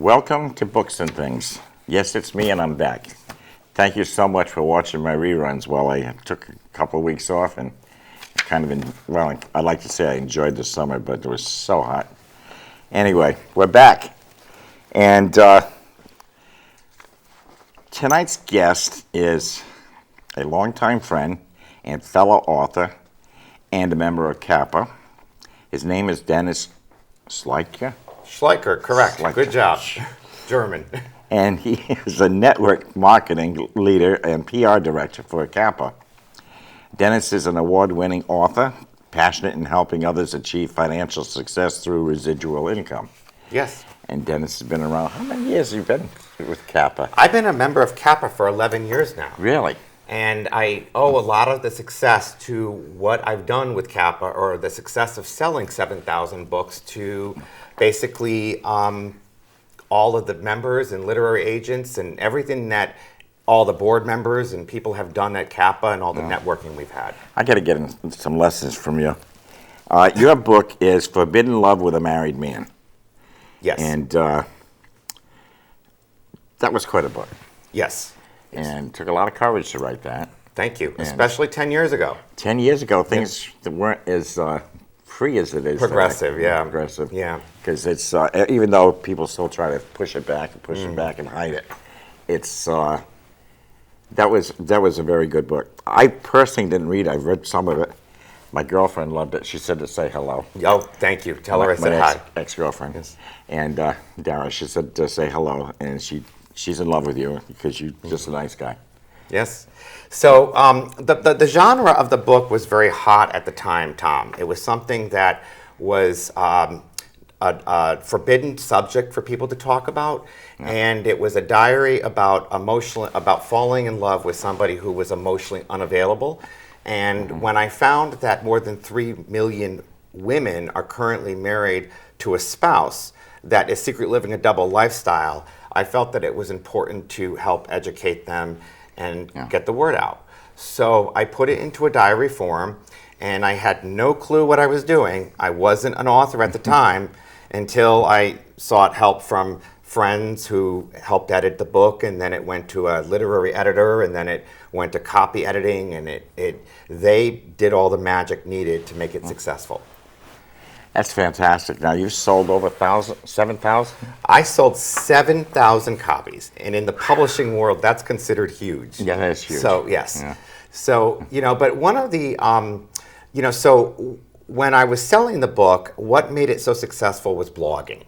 Welcome to Books and Things. Yes, it's me and I'm back. Thank you so much for watching my reruns while I took a couple of weeks off and I'd like to say I enjoyed the summer, but it was so hot. Anyway, we're back. And tonight's guest is a longtime friend and fellow author and a member of CAPA. His name is Dennis Schleicher. Schleicher, correct. Schleicher. Good job. German. And he is a network marketing leader and PR director for CAPA. Dennis is an award-winning author, passionate in helping others achieve financial success through residual income. Yes. And Dennis has been around. How many years have you been with CAPA? I've been a member of CAPA for 11 years now. Really? And I owe a lot of the success to what I've done with CAPA, or the success of selling 7,000 books to basically all of the members and literary agents and everything that all the board members and people have done at CAPA and all the networking we've had. I got to get some lessons from you. Your book is Forbidden Love with a Married Man. Yes. And that was quite a book. Yes. And took a lot of courage to write that. Thank you. Especially 10 years ago. 10 years ago, things that weren't as free as it is Progressive, today. yeah. Progressive. Yeah. Because it's, even though people still try to push it back and push it back and hide it, it's, that was a very good book. I personally didn't read it. I've read some of it. My girlfriend loved it. She said to say hello. Oh, thank you. Tell her I said hi. Ex-girlfriend. Yes. And Dara, she said to say hello, and she's in love with you because you're just a nice guy. Yes. So the genre of the book was very hot at the time, Tom. It was something that was a forbidden subject for people to talk about, and it was a diary about falling in love with somebody who was emotionally unavailable. And when I found that more than 3 million women are currently married to a spouse that is secretly living a double lifestyle, I felt that it was important to help educate them and get the word out. So I put it into a diary form, and I had no clue what I was doing. I wasn't an author at the time until I sought help from friends who helped edit the book, and then it went to a literary editor, and then it went to copy editing, and they did all the magic needed to make it successful. That's fantastic. Now, you've sold over 7,000? I sold 7,000 copies, and in the publishing world, that's considered huge. Yeah, that is huge. So, yes. Yeah. So, but one of the, so when I was selling the book, what made it so successful was blogging.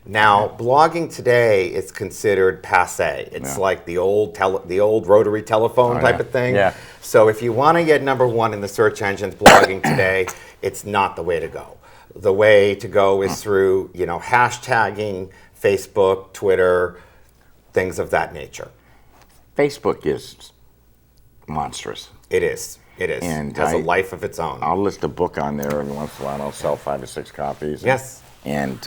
Now, blogging today is considered passé. It's like the old rotary telephone type of thing. Yeah. So if you want to get #1 in the search engines, blogging today, it's not the way to go. The way to go is through, hashtagging, Facebook, Twitter, things of that nature. Facebook is monstrous. It is. It is. And it has a life of its own. I'll list a book on there every once in a while. I'll sell 5 or 6 copies. Yes. And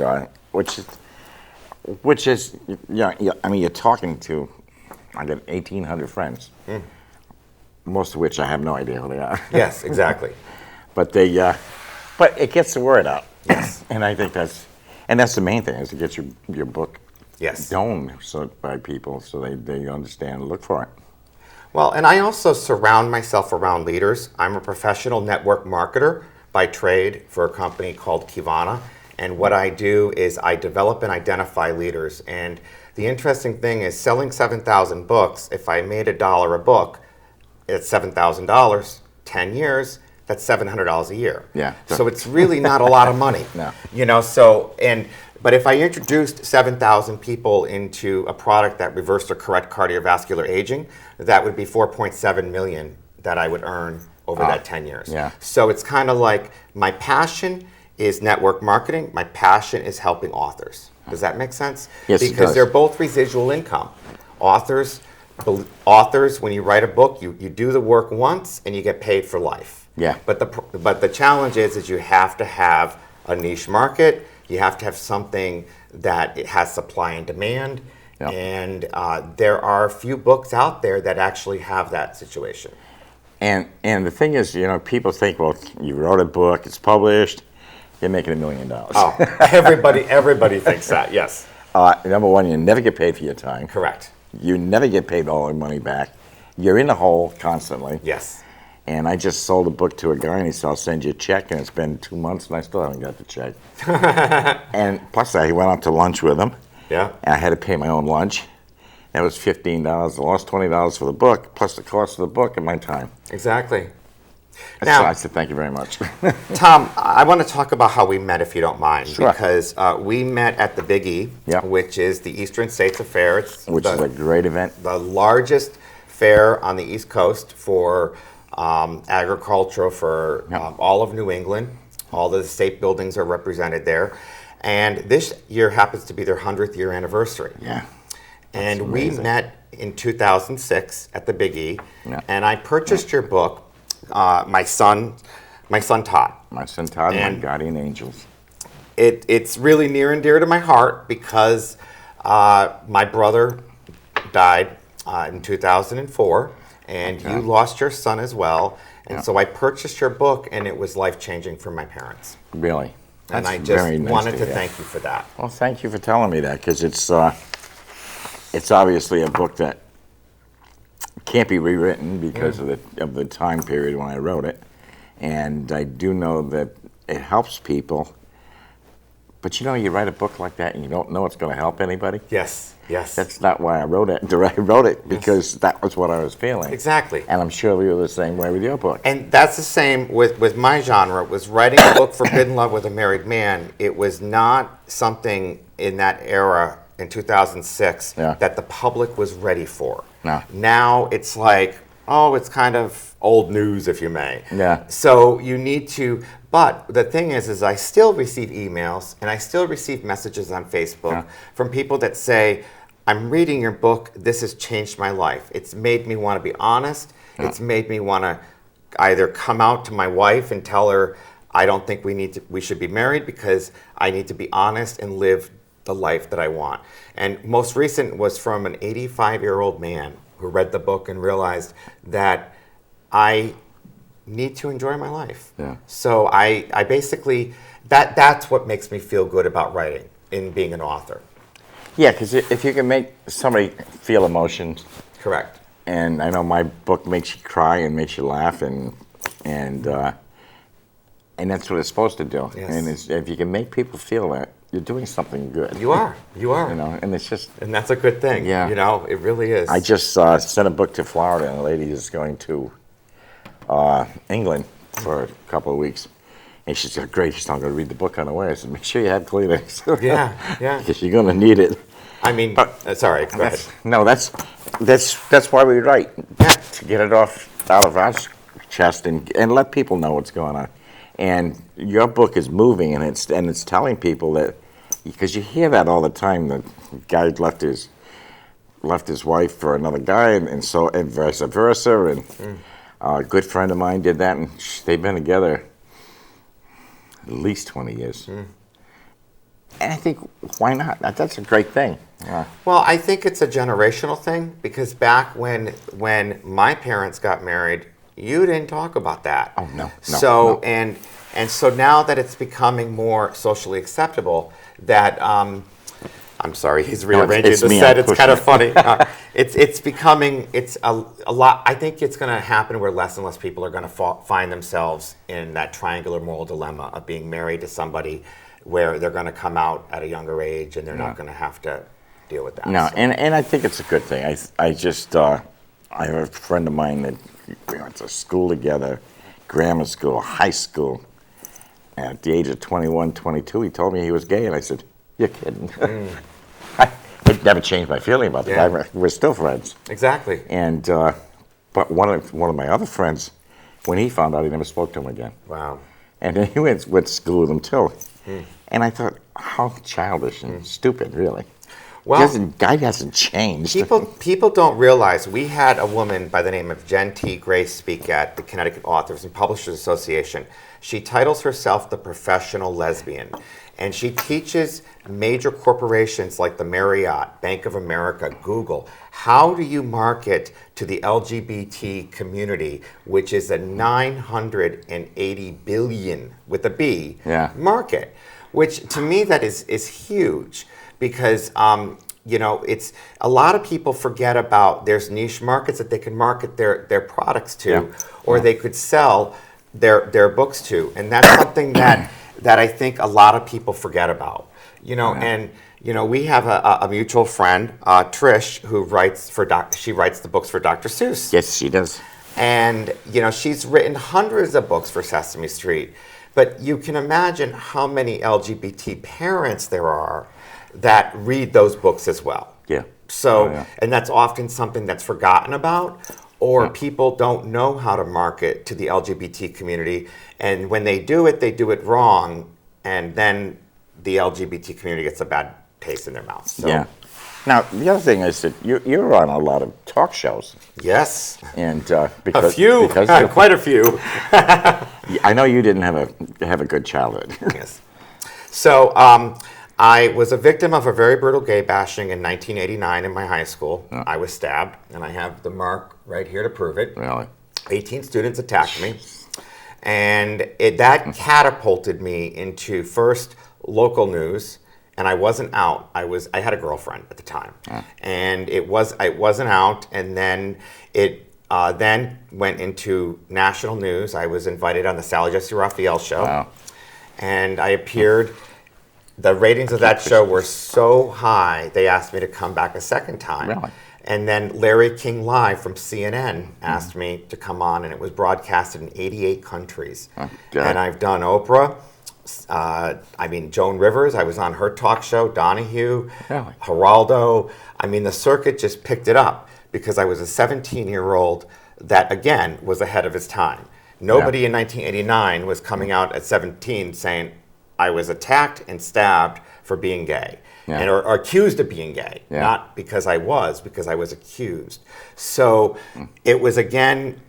which is, I mean, you're talking to, I got 1,800 friends, most of which I have no idea who they are. Yes, exactly. But but it gets the word out. Yes. And I think that's the main thing, is to get your book known by people so they understand and look for it. Well, and I also surround myself around leaders. I'm a professional network marketer by trade for a company called Kivana. And what I do is I develop and identify leaders. And the interesting thing is, selling 7,000 books, if I made $1 a book, it's $7,000, 10 years, that's $700 a year. Yeah. So it's really not a lot of money. No. But if I introduced 7,000 people into a product that reversed or correct cardiovascular aging, that would be 4.7 million that I would earn over that 10 years. Yeah. So it's kind of like, my passion is network marketing. My passion is helping authors. Does that make sense? Yes, it because does. they're both residual income. Authors, when you write a book, you do the work once and you get paid for life. Yeah. But the challenge is you have to have a niche market. You have to have something that it has supply and demand. Yep. And there are a few books out there that actually have that situation. And the thing is, people think, well, you wrote a book, it's published, you're making $1 million. Oh, everybody thinks that, yes. Number one, you never get paid for your time. Correct. You never get paid all your money back. You're in the hole constantly. Yes. And I just sold a book to a guy, and he said, I'll send you a check, and it's been 2 months, and I still haven't got the check. And plus, I went out to lunch with him, Yeah. and I had to pay my own lunch. That was $15. I lost $20 for the book, plus the cost of the book and my time. Exactly. So Now, I said, thank you very much. Tom, I want to talk about how we met, if you don't mind, Sure. because we met at the Big E, Yeah. which is the Eastern States Fair. It's Which is a great event. the largest fair on the East Coast for agriculture for all of New England. All the state buildings are represented there. And this year happens to be their 100th year anniversary. Yeah. And we amazing. met in 2006 at the Big E. Yeah. And I purchased your book, my son Todd. My son Todd, my And- guardian angels. It's really near and dear to my heart because my brother died in 2004, and you lost your son as well. And Yeah. so I purchased your book, and it was life-changing for my parents. Really. And I That's just very nice wanted to hear. thank you for that. Well, thank you for telling me that, because it's obviously a book that can't be rewritten because of the time period when I wrote it. And I do know that it helps people. But you know, you write a book like that and you don't know it's going to help anybody. Yes, yes. That's not why I wrote it. I wrote it because that was what I was feeling. Exactly. And I'm sure you were the same way with your book. And that's the same with my genre. Was writing a book, Forbidden Love with a Married Man, it was not something in that era in 2006 Yeah. that the public was ready for. No. Now it's like, oh, it's kind of old news, if you may. Yeah. So you need to, but the thing is I still receive emails and I still receive messages on Facebook Yeah. from people that say, I'm reading your book, this has changed my life. It's made me want to be honest. Yeah. It's made me want to either come out to my wife and tell her, I don't think we should be married because I need to be honest and live the life that I want. And most recent was from an 85-year-old man who read the book and realized that I need to enjoy my life. Yeah. So I basically, that's what makes me feel good about writing and being an author. Yeah, because if you can make somebody feel emotions, Correct. and I know my book makes you cry and makes you laugh, and that's what it's supposed to do. Yes. And if you can make people feel that, you're doing something good. You are. You are. You know, and it's just. And that's a good thing. Yeah. You know, it really is. I just sent a book to Florida, and a lady is going to England for a couple of weeks. And she said, great, she's not going to read the book on the way. I said, make sure you have Kleenex. Yeah, yeah. Because you're going to need it. I mean, sorry, go ahead. That's why we write. Yeah. To get it out of our chest and let people know what's going on. And your book is moving, and it's telling people that, because you hear that all the time, that guy left his wife for another guy, and vice versa. And a good friend of mine did that, and they've been together at least 20 years. And I think, why not? That's a great thing. Yeah. Well, I think it's a generational thing because back when my parents got married, you didn't talk about that. Oh, no. So and so now that it's becoming more socially acceptable, that I'm sorry, he's rearranging it's the me, set. I'm It's kind of pushing. funny. It's becoming a lot. I think it's going to happen where less and less people are going to find themselves in that triangular moral dilemma of being married to somebody where they're going to come out at a younger age and they're not going to have to deal with that. No, So- and I think it's a good thing. I just I have a friend of mine that we went to school together, grammar school, high school. And at the age of 21, 22, he told me he was gay, and I said, "You're kidding." It never changed my feeling about the Yeah. guy. We're still friends. Exactly. And but one of my other friends, when he found out, he never spoke to him again. Wow. And then he went to school with him too. And I thought, how childish and stupid, really. Well, Guy hasn't changed. people don't realize we had a woman by the name of Jen T. Grace speak at the Connecticut Authors and Publishers Association. She titles herself the professional lesbian. And she teaches major corporations like the Marriott, Bank of America, Google, how do you market to the LGBT community, which is a 980 billion, with a B, market, which to me that is huge because it's a lot of people forget about there's niche markets that they can market their products to, or they could sell their books to, and that's something that I think a lot of people forget about. And we have a mutual friend, Trish, who writes she writes the books for Dr. Seuss. Yes, she does. And she's written hundreds of books for Sesame Street, but you can imagine how many LGBT parents there are that read those books as well. Yeah. So, and that's often something that's forgotten about, or people don't know how to market to the LGBT community, and when they do it wrong, and then the LGBT community gets a bad taste in their mouth. So. Yeah. Now, the other thing is that you're on a lot of talk shows. Yes. And a few, quite a few. I know you didn't have a good childhood. Yes. So I was a victim of a very brutal gay bashing in 1989 in my high school. Oh. I was stabbed, and I have the mark right here to prove it. Really? 18 students attacked me. And that catapulted me into first local news, and I wasn't out. I had a girlfriend at the time, and I wasn't out. And then it then went into national news. I was invited on the Sally Jesse Raphael show, and I appeared. The ratings of that show were so high, they asked me to come back a second time. Really? And then Larry King Live from CNN asked me to come on, and it was broadcasted in 88 countries. And I've done Oprah. Joan Rivers, I was on her talk show, Donahue, Geraldo. The circuit just picked it up because I was a 17-year-old that, again, was ahead of his time. Nobody in 1989 was coming out at 17 saying, I was attacked and stabbed for being gay, or accused of being gay, not because I was accused. So it was, again,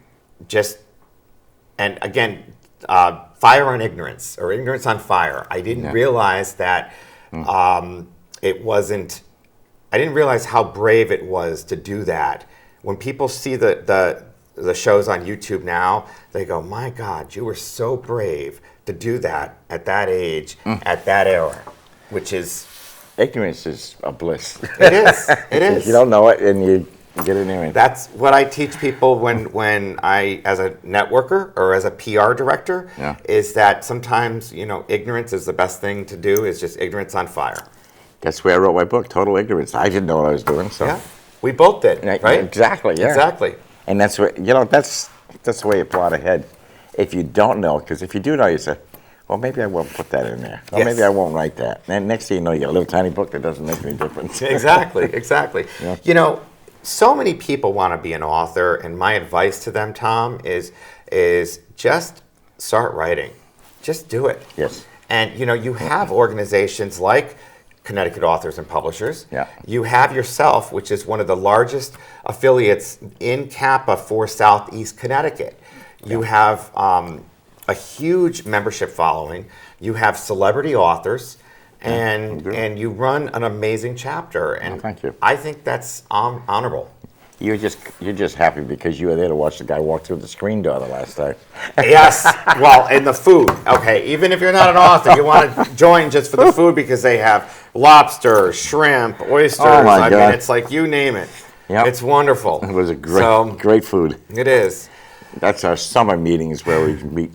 fire on ignorance, or ignorance on fire. I didn't realize that I didn't realize how brave it was to do that. When people see the shows on YouTube now, they go, my God, you were so brave to do that at that age, at that era, which is... Ignorance is a bliss. It is. It is. You don't know it, and you get in there. That's what I teach people when I, as a networker or as a PR director, is that sometimes, ignorance is the best thing to do, is just ignorance on fire. That's where I wrote my book, Total Ignorance. I didn't know what I was doing, so... Yeah, we both did, right? Exactly, yeah. Exactly. And that's what, that's the way you plot ahead. If you don't know, because if you do know, you say, well, maybe I won't put that in there. Or maybe I won't write that. And next thing you know, you got a little tiny book that doesn't make any difference. Exactly. Yeah. So many people want to be an author, and my advice to them, Tom, is just start writing. Just do it. Yes. And, you have organizations like Connecticut Authors and Publishers. Yeah. You have yourself, which is one of the largest affiliates in CAPA for Southeast Connecticut. You have a huge membership following. You have celebrity authors, and you run an amazing chapter. And thank you. I think that's honorable. You're just happy because you were there to watch the guy walk through the screen door the last time. Yes. Well, and the food. Okay, even if you're not an author, you want to join just for the food because they have lobster, shrimp, oysters. Oh my God. It's like you name it. Yep. It's wonderful. It was a great food. It is. That's our summer meetings where we meet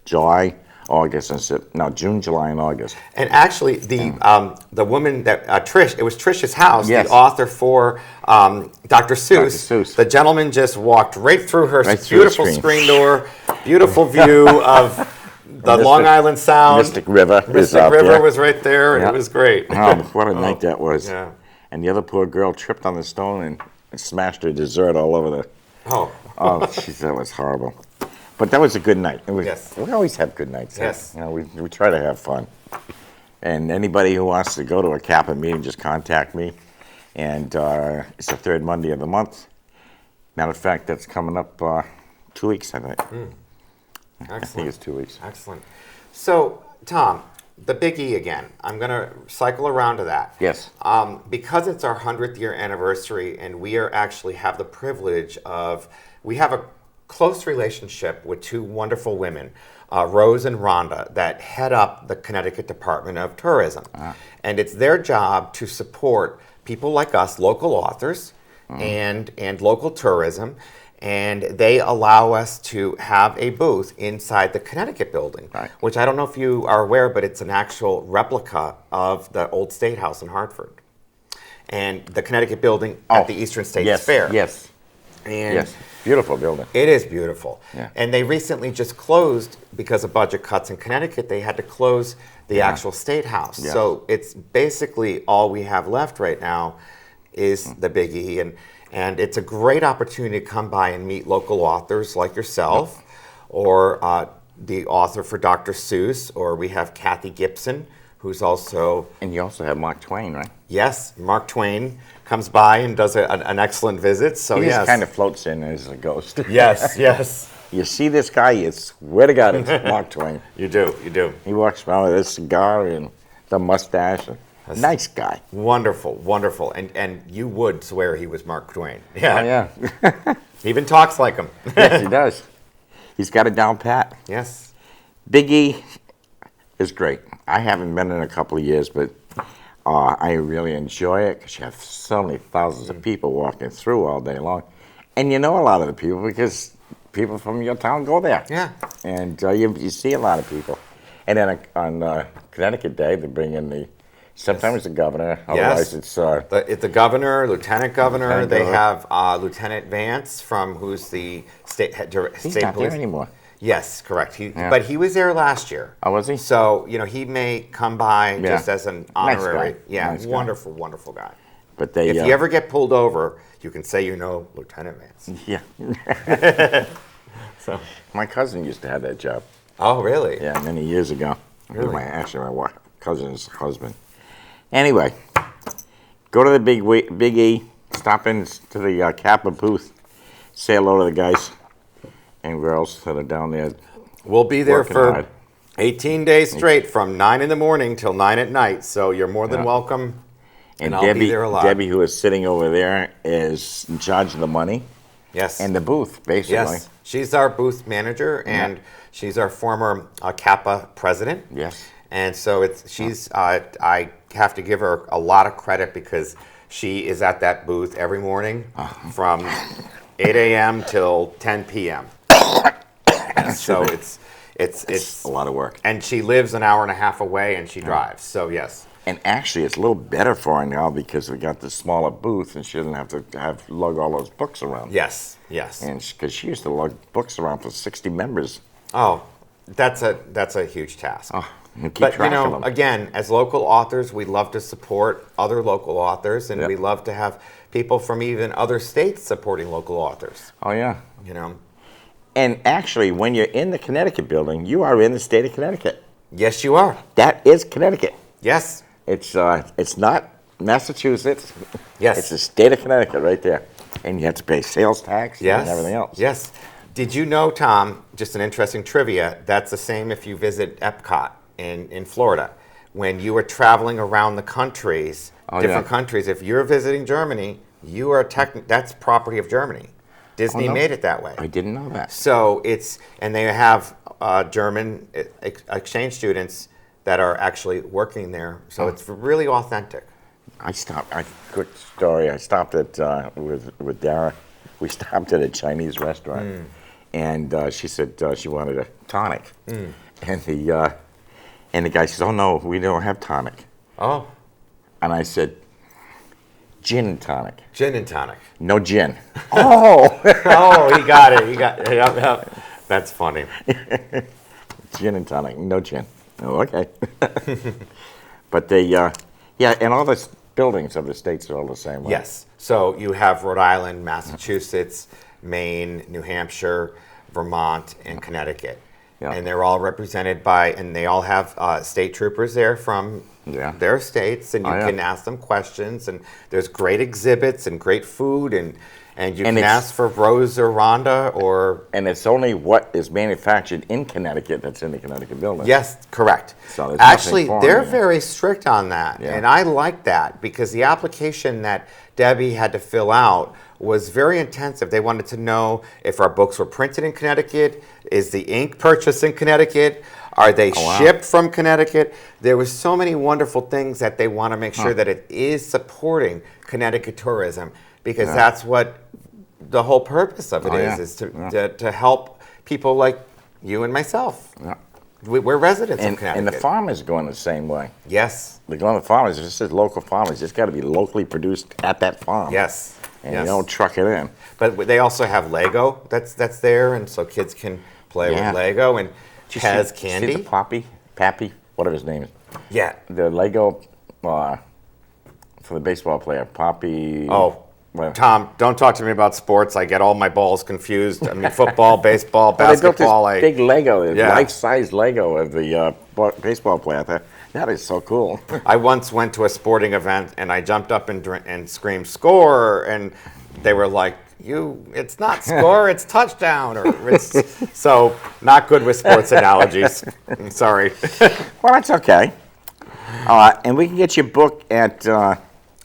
July, August, and June, July, and August. And actually, the woman that Trish, it was Trish's house, yes. The author for Dr. Seuss. The gentleman just walked right through her beautiful screen door, beautiful view of the Long Island Sound. Mystic River. Mystic River was right there, and it was great. Oh, what a night that was. Yeah. And the other poor girl tripped on the stone and smashed her dessert all over the... Oh, jeez, that was horrible. But that was a good night. Yes. We always have good nights. Yes. We try to have fun. And anybody who wants to go to a CAPA meeting, just contact me. And it's the third Monday of the month. Matter of fact, that's coming up 2 weeks, I think. Excellent. I think it's 2 weeks. Excellent. So Tom, the Big E again. I'm going to cycle around to that. Yes. Because it's our 100th year anniversary, and we are actually have the privilege of, we have a close relationship with two wonderful women, Rose and Rhonda, that head up the Connecticut Department of Tourism. And it's their job to support people like us, local authors, and local tourism. And they allow us to have a booth inside the Connecticut building, Right. which I don't know if you are aware, but it's an actual replica of the old State House in Hartford. And the Connecticut building at the Eastern States Yes, Fair. yes, And yes. Beautiful building. it is beautiful. Yeah. And they recently just closed, because of budget cuts in Connecticut, they had to close the actual State House. Yes. So it's basically all we have left right now is the Big E. And it's a great opportunity to come by and meet local authors like yourself, or the author for Dr. Seuss, or we have Kathy Gibson, who's also, And you also have Mark Twain, right? yes, Mark Twain comes by and does an excellent visit. So He yes. just kind of floats in as a ghost. Yes, yes. You see this guy, you swear to God, it's Mark Twain. You do, you do. He walks around with his cigar and the mustache. Nice guy. Wonderful, wonderful. And you would swear he was Mark Twain. Yeah. Oh, yeah. He even talks like him. Yes, he does. He's got it down pat. Yes. Big E is great. I haven't been in a couple of years, but I really enjoy it because you have so many thousands of people walking through all day long. And you know a lot of the people because people from your town go there. Yeah. And you see a lot of people. And then on Connecticut Day, they bring in sometimes the governor, otherwise it's... It's the governor, lieutenant governor. Lieutenant They governor. have Lieutenant Vance, who's the state he's state not police. there anymore. Yes, correct. But he was there last year. Oh, was he? So, he may come by Yeah. just as an Nice honorary. guy. Yeah, Nice guy. wonderful, wonderful guy. But they... If you ever get pulled over, you can say you know Lieutenant Vance. Yeah. So. My cousin used to have that job. Oh, really? Yeah, many years ago. Really? My cousin's husband. Anyway, go to the Big E, stop in to the CAPA booth, say hello to the guys and girls that are down there. We'll be there Working for hard. 18 days straight, from 9 in the morning till 9 at night. So you're more than Yeah. welcome. And I'll Debbie, be there a lot. Debbie, who is sitting over there, is in charge of the money Yes. and the booth, basically. Yes. She's our booth manager, and she's our former CAPA president. Yes. And so she's. I have to give her a lot of credit because she is at that booth every morning from 8 a.m. till 10 p.m. So it's a lot of work. And she lives an hour and a half away, and she drives. So yes. And actually, it's a little better for her now because we got the smaller booth, and she doesn't have to lug all those books around. Yes. Yes. And because she used to lug books around for 60 members. Oh, that's a huge task. Oh, and keep But track of them. again, as local authors, we love to support other local authors, and Yep. we love to have people from even other states supporting local authors. Oh, yeah. And actually, when you're in the Connecticut building, you are in the state of Connecticut. Yes, you are. That is Connecticut. Yes. It's not Massachusetts. Yes. It's the state of Connecticut right there. And you have to pay sales tax Yes. and everything else. Yes. Did you know, Tom, just an interesting trivia, that's the same if you visit Epcot in Florida. When you are traveling around the countries, different countries, if you're visiting Germany, you are that's property of Germany. Disney made it that way. I didn't know that. So and they have German exchange students that are actually working there. So it's really authentic. Quick story. I stopped at, with Dara, we stopped at a Chinese restaurant. And she said she wanted a tonic. And the guy says, oh, no, we don't have tonic. Oh. And I said, gin and tonic. Gin and tonic. No gin. Oh! Oh, he got it. Yep. That's funny. Gin and tonic, no gin. Oh, okay. But and all the buildings of the states are all the same way. Yes. So you have Rhode Island, Massachusetts, Maine, New Hampshire, Vermont, and Connecticut. Yeah. And they're all represented by, and they all have state troopers there from their states, and you can ask them questions, and there's great exhibits and great food, and you can ask for Rose or Rhonda or... And it's only what is manufactured in Connecticut that's in the Connecticut building. Yes, correct. So actually, they're very strict on that, and I like that because the application that Debbie had to fill out was very intensive. They wanted to know if our books were printed in Connecticut, is the ink purchased in Connecticut, are they shipped from Connecticut? There were so many wonderful things that they want to make sure that it is supporting Connecticut tourism, because that's what the whole purpose of it is to help people like you and myself. Yeah. We're residents of Connecticut. And the farmers going the same way. Yes. They're going to farmers. It's just local farmers. It's got to be locally produced at that farm. Yes. And you don't truck it in. But they also have Lego that's there, and so kids can play with Lego, and has candy. See the Pappy, whatever his name is. Yeah. The Lego for the baseball player, Poppy. Oh. Tom, don't talk to me about sports. I get all my balls confused. I mean, football, baseball, basketball. They built this big Lego, life-size Lego of the baseball player. I thought, that is so cool. I once went to a sporting event, and I jumped up and screamed, "Score!" And they were like, it's not score, it's touchdown. So, not good with sports analogies. I'm sorry. Well, that's okay. And we can get your book at...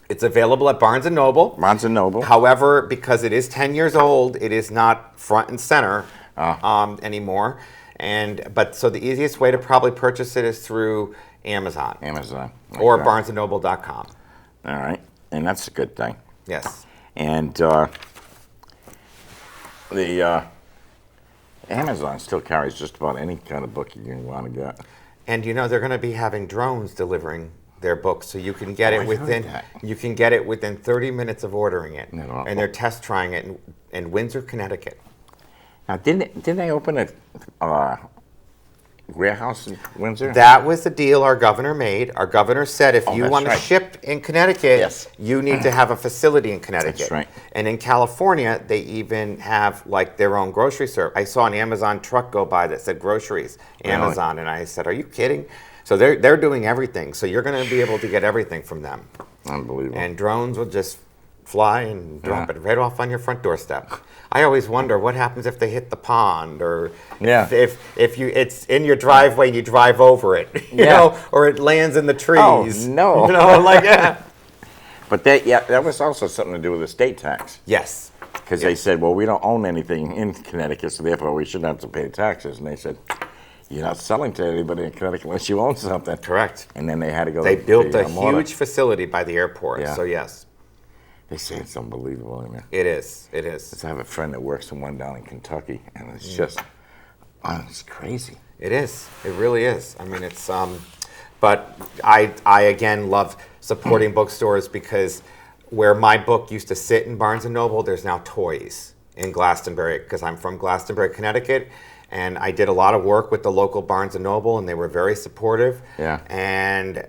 It's available at Barnes & Noble. Barnes & Noble. However, because it is 10 years old, it is not front and center anymore. So the easiest way to probably purchase it is through Amazon. Or barnesandnoble.com. All right. And that's a good thing. Yes. And the Amazon still carries just about any kind of book you can want to get. And they're going to be having drones delivering their books, so you can get it within 30 minutes of ordering it. And they're test trying it in Windsor, Connecticut. Now, didn't they open a warehouse in Windsor? That was the deal our governor made. Our governor said if you want to ship in Connecticut, you need to have a facility in Connecticut. That's right. And in California, they even have like their own grocery service. I saw an Amazon truck go by that said groceries, Amazon, and I said, are you kidding? So they're doing everything. So you're going to be able to get everything from them. Unbelievable. And drones will just fly and drop it right off on your front doorstep. I always wonder what happens if they hit the pond, or if it's in your driveway and you drive over it, you know, or it lands in the trees. Oh no! But that was also something to do with the state tax. Yes. Because they said, well, we don't own anything in Connecticut, so therefore we shouldn't have to pay taxes. And they said, you're not selling to anybody in Connecticut unless you own something. Correct. And then they had to go. They built a huge facility by the airport. So yes. They say it's unbelievable. I mean, it is. It is. I have a friend that works in one down in Kentucky, and it's just, it's crazy. It is. It really is. I mean, it's. But I again love supporting bookstores, because where my book used to sit in Barnes and Noble, there's now toys in Glastonbury, because I'm from Glastonbury, Connecticut, and I did a lot of work with the local Barnes and Noble, and they were very supportive. Yeah. And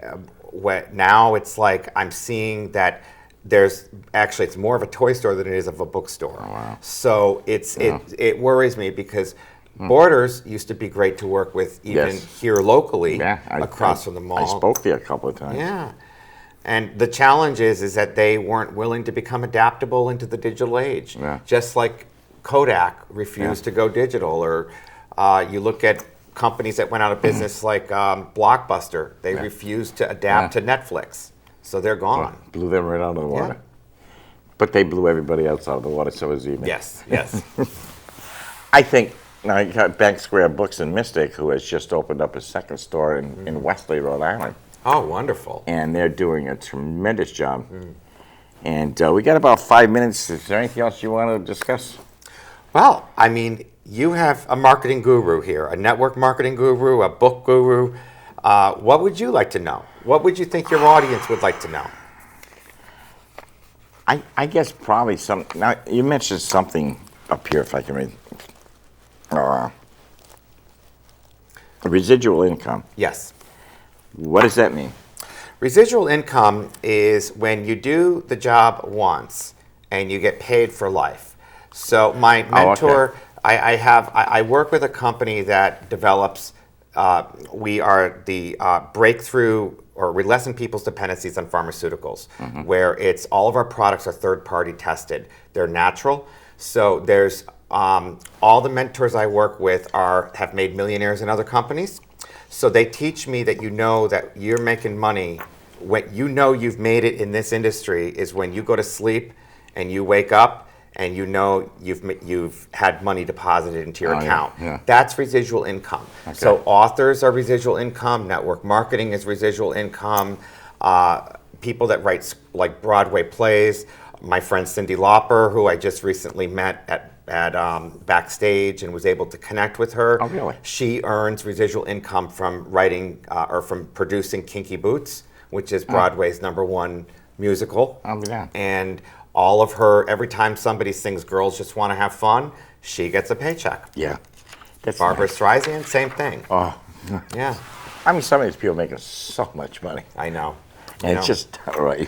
now it's like I'm seeing that. It's more of a toy store than it is of a bookstore. Oh, wow. So it worries me, because Borders used to be great to work with, even here locally, across from the mall. I spoke there a couple of times. Yeah. And the challenge is that they weren't willing to become adaptable into the digital age. Yeah. Just like Kodak refused to go digital, or you look at companies that went out of business like Blockbuster. They refused to adapt to Netflix. So they're gone. Well, blew them right out of the water. Yeah. But they blew everybody else out of the water, so is even. Yes. I think, now you got Bank Square Books in Mystic, who has just opened up a second store in Wesley, Rhode Island. Oh, wonderful. And they're doing a tremendous job. And we got about 5 minutes. Is there anything else you want to discuss? Well, I mean, you have a marketing guru here, a network marketing guru, a book guru. What would you like to know? What would you think your audience would like to know? I guess probably some. Now, you mentioned something up here, if I can read. Residual income. Yes. What does that mean? Residual income is when you do the job once and you get paid for life. So my mentor, I work with a company that develops we are the breakthrough, or we lessen people's dependencies on pharmaceuticals, where it's all of our products are third-party tested. They're natural. So there's all the mentors I work with have made millionaires in other companies. So they teach me that that you're making money when you've made it in this industry is when you go to sleep and you wake up and you've had money deposited into your account. Yeah. That's residual income. Okay. So authors are residual income. Network marketing is residual income. People that write like Broadway plays. My friend Cyndi Lauper, who I just recently met at backstage and was able to connect with her. Oh, really? She earns residual income from writing or from producing Kinky Boots, which is Broadway's #1 musical. Oh, yeah. And all of her, every time somebody sings Girls Just Want to Have Fun, she gets a paycheck. Yeah. That's Barbara nice. Streisand, same thing. Oh, Yeah, I mean, some of these people making so much money. I know. And it's just not right.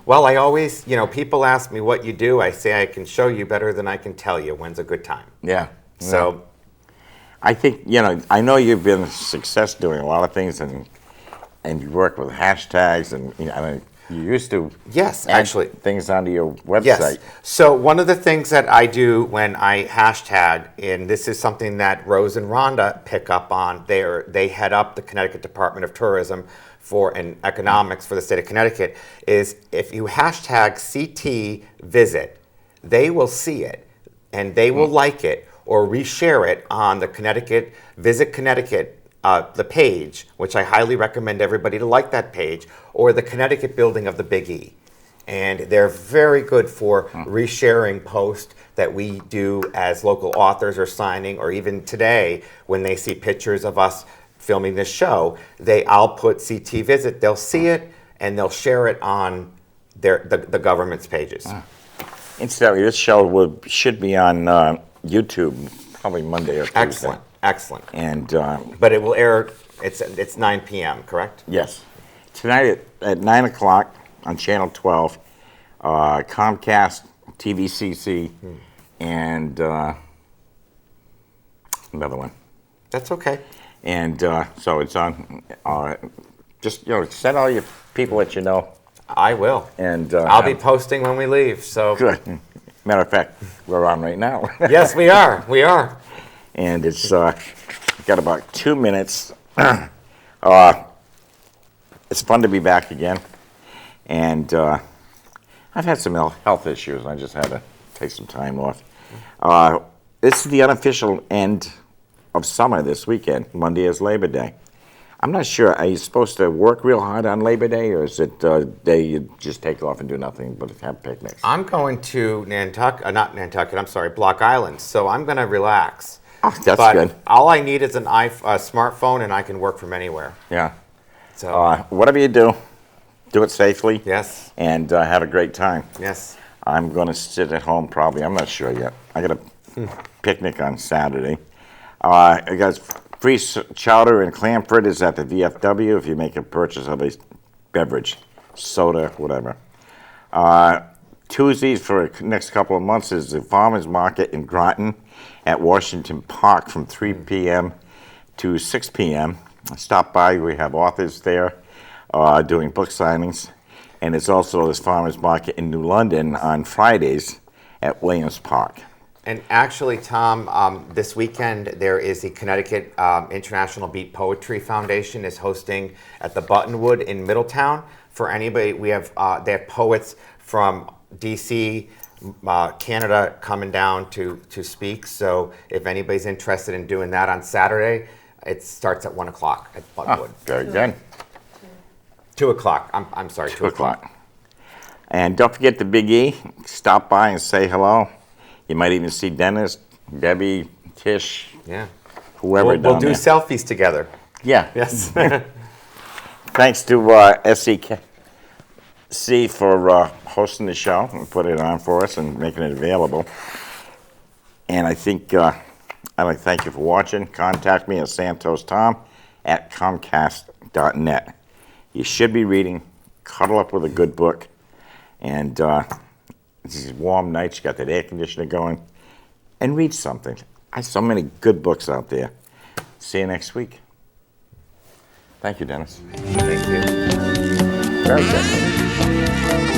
Well, I always, people ask me what you do. I say I can show you better than I can tell you. When's a good time? Yeah. So, I think, I know you've been a success doing a lot of things, and you work with hashtags, and I mean, you used to yes, add actually. things onto your website. Yes. So one of the things that I do when I hashtag, and this is something that Rose and Rhonda pick up on, they head up the Connecticut Department of Tourism and economics for the state of Connecticut, is if you hashtag CT visit, they will see it and they will like it or reshare it on the Connecticut Visit Connecticut the page, which I highly recommend everybody to like that page, or the Connecticut building of the Big E. And they're very good for resharing posts that we do as local authors or signing, or even today when they see pictures of us filming this show, I'll put CT Visit, they'll see it, and they'll share it on the government's pages. Incidentally, this show should be on YouTube probably Monday or Tuesday. Excellent. And But it will air, it's 9 p.m., correct? yes, tonight at 9 o'clock on Channel 12, Comcast, TVCC, and another one. That's okay. And so it's on. Just send all your people that you know. I will. And I'll be posting when we leave, so. good. Matter of fact, we're on right now. Yes, we are. We are. And it's got about 2 minutes. It's fun to be back again. And I've had some health issues. I just had to take some time off. This is the unofficial end of summer this weekend. Monday is Labor Day. I'm not sure. Are you supposed to work real hard on Labor Day, or is it day you just take off and do nothing but have picnics? I'm going to not Nantucket, I'm sorry, Block Island. So I'm going to relax. Oh, that's but good. All I need is a smartphone, and I can work from anywhere. Yeah. So Whatever you do it safely. yes, And have a great time. yes. I'm going to sit at home probably. I'm not sure yet. I got a picnic on Saturday. I got free chowder in Clamford is at the VFW if you make a purchase of a beverage, soda, whatever. Tuesdays for the next couple of months is the Farmers Market in Groton at Washington Park from 3 p.m. to 6 p.m. Stop by. We have authors there doing book signings. And it's also this Farmers Market in New London on Fridays at Williams Park. And actually, Tom, this weekend there is the Connecticut International Beat Poetry Foundation is hosting at the Buttonwood in Middletown. For anybody, they have poets from D.C., Canada coming down to speak. So if anybody's interested in doing that on Saturday, it starts at 1 o'clock at Buttonwood. Very good. 2 o'clock. I'm sorry, 2 o'clock. And don't forget the Big E. Stop by and say hello. You might even see Dennis, Debbie, Tish, Yeah. whoever We'll down do there. selfies together. Yeah. Yes. Thanks to SEC for hosting the show and putting it on for us and making it available. And I think I'd like to thank you for watching. Contact me at santostom@comcast.net. You should be reading. Cuddle up with a good book. And these warm nights, you got that air conditioner going. And read something. I have so many good books out there. See you next week. Thank you, Dennis. Thank you. Very good.